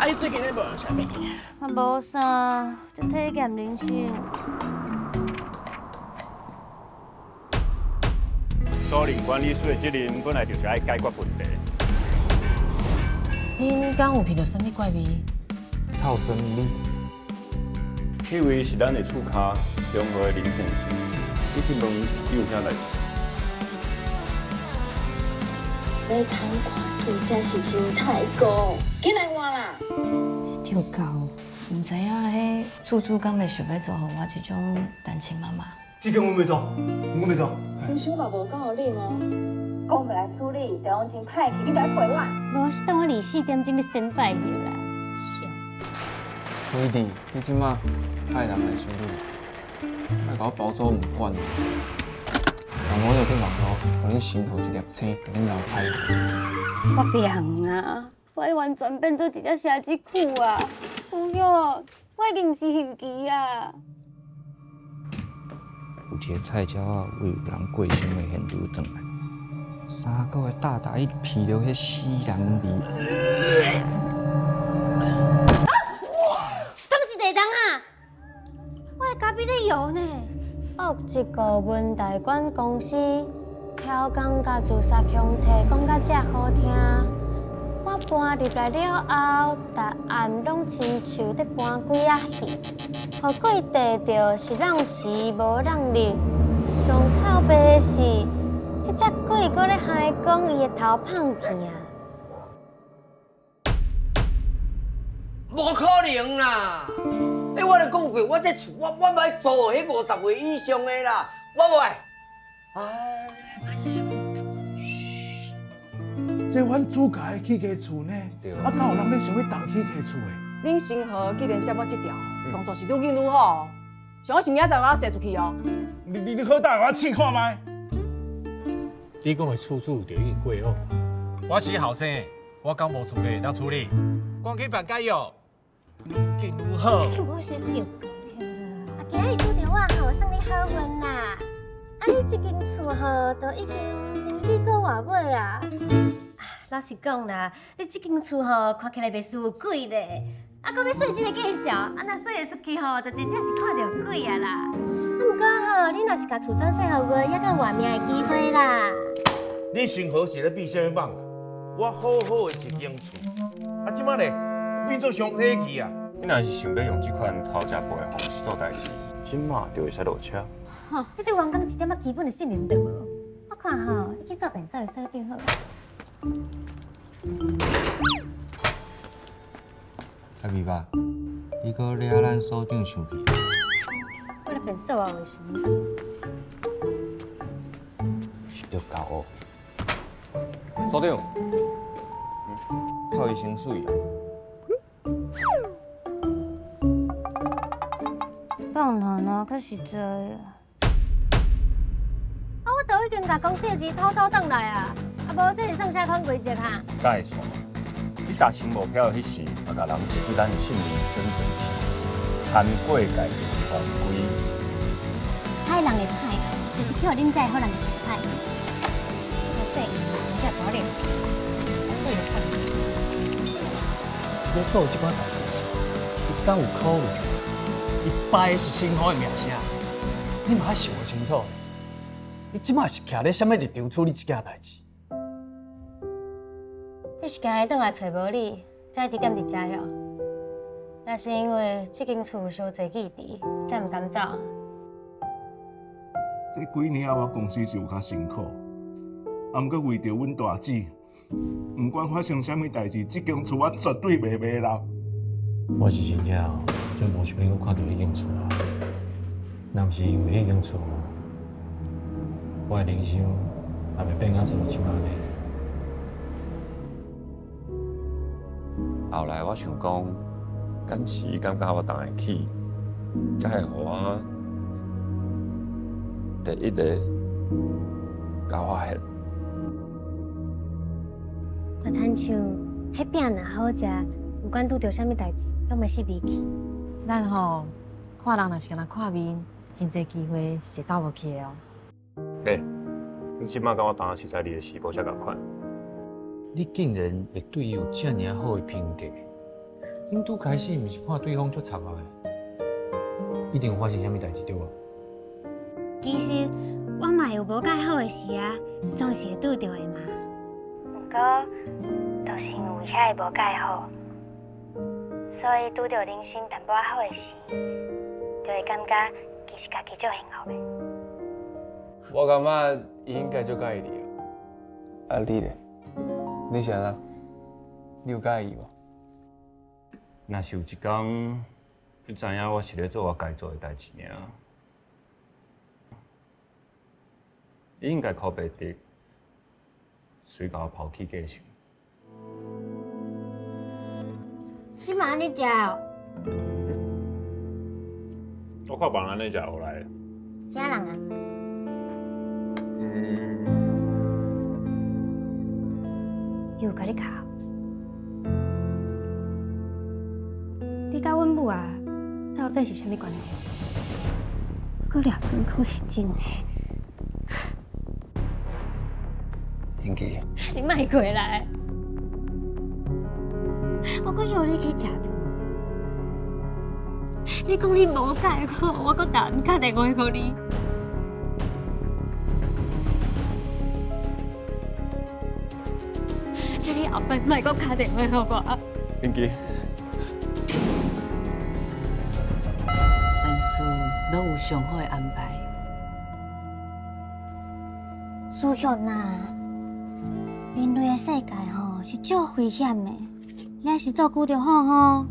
你最近咧无用啥物？我无啥，就体验人生。租赁管理处的责任本来就是爱解决问题。恁敢有闻到啥物怪味？臭酸味。以为是咱的厝骹中和的林先生，你去问伊有啥代志？你看看，真正是真太高，紧来换啦！是跳高，唔知影迄处处敢会想要做互我这种单亲妈妈。这间我袂做，我袂做。你小嘛无够冷哦，讲回来处理，对方真歹气，你来陪我。无是等我24点钟你先拜着啦，笑。威弟，你即马派人来修理，来甲我包租唔管。但我就去网络，互恁新户一粒青，互恁老歹。我变啊，我完全变做一只蛇子裤啊！师兄，我已经毋是刑期啊！有一个菜鸟啊，为有人过身的现场转来，3个月大大一闻到迄死人味。敢是地动啊？我的咖啡在摇呢。我有一个文代管公司，挑工甲自杀强提讲甲遮好听。我搬入来了后，逐暗拢亲像在搬几啊戏，互鬼地着是让时无让日。上靠背的是，迄只鬼搁咧还讲伊的头胖去啊！无可能啦！我就讲过，我这厝我唔爱租迄50岁以上的啦，我唔爱。哎，这阮自家的起家厝呢，啊，敢有人咧想要动起家厝的？恁新河既然接我这条，当作是愈紧愈好。想要是明仔载我要射出去哦。你好大，我试看卖。你讲的厝主就已经过哦。我是后生，我敢无资格当处理，赶紧办解约，愈紧愈好。我先就讲了啦，啊，今日拄着我吼，送你好运啦！啊，你这间厝吼，都已经第2个外月啊。老实讲啦，你这间厝吼，看起来袂输鬼咧。啊，搁要算这个介绍，啊，若算会出去吼，就真正是看到鬼啊啦。啊，毋过吼，你若是甲厝转售互我，还阁有换命的机会啦。你新河是咧比啥物网啊？我好好的一间厝，啊，即摆咧变做上体去啊！你若是想要用这款讨价包的方式做代志，即马就会使落车。吼，你对员工一点仔基本的信任都无。我看吼，你去做便扫就扫定好。阿咪吧，你搁掠咱所长上去？我来便扫啊，为什么？是着搞哦。所长，泡伊先水啦。放哪哪可实在啊！啊，我都已经甲公司的钱偷偷转来啊！啊，无这是算啥款规则哈？敢会算？你达成目标迄时，嘛甲人提起咱的姓名、身份证，含过界就是犯规。歹人的歹人，就是叫恁遮好人是歹人。我说，真正可怜，对了，看。要做这款代志时，你敢有考虑？伊摆的是新河的名声，你嘛爱想清楚。你即马是徛咧什么立场处理这件代志？你是今日转来找无你，才伫踮伫遮哟？那是因为这间厝伤侪记忆，才毋甘走。这几年啊，我公司是有较辛苦，啊，毋过为着阮大姊，毋管发生啥物代志，这间厝我绝对袂卖了。我是真正就无想要看到迄间厝啊。若毋是因为迄间厝，我的人生也袂变到像即摆呢。后来我想讲，敢是伊感觉我当会起，才会互我第一个甲我现。就亲像迄饼若好食，毋管拄着啥物代志，拢袂死味去。咱吼看人若是干那看面，真侪机会是走无去的哦。你即摆甲我当实在你的事无啥共款。你竟然会对伊有遮尔好的评价，恁拄开始毋是看对方足插啊的，一定有发生啥物代志对无？其实我嘛有无介好的事啊，总是会拄到的嘛。不过，就是因为遐个无介好，所以拄到人生淡薄仔好的事，就会感觉其实家己足幸福的。我感觉伊应该足介意你啊。啊你咧？你是安怎？你有介意无？若是有一天，你知影我是咧做我该做的代志尔，你应该靠白的，随甲我抛弃继承。你嘛安尼食哦？我看别人安尼食学来的。啥人啊？又甲你哭？你甲阮母啊，到底是啥物关系？我廖春讲是真的。英基，你莫过来！我搁约你去食饭。你讲你无介好，我搁打电话给你。请你后摆莫搁打电话给我。英基，万事拢有上好的安排。思想啊，人类的世界吼是足危险的，你要是做久就好吼。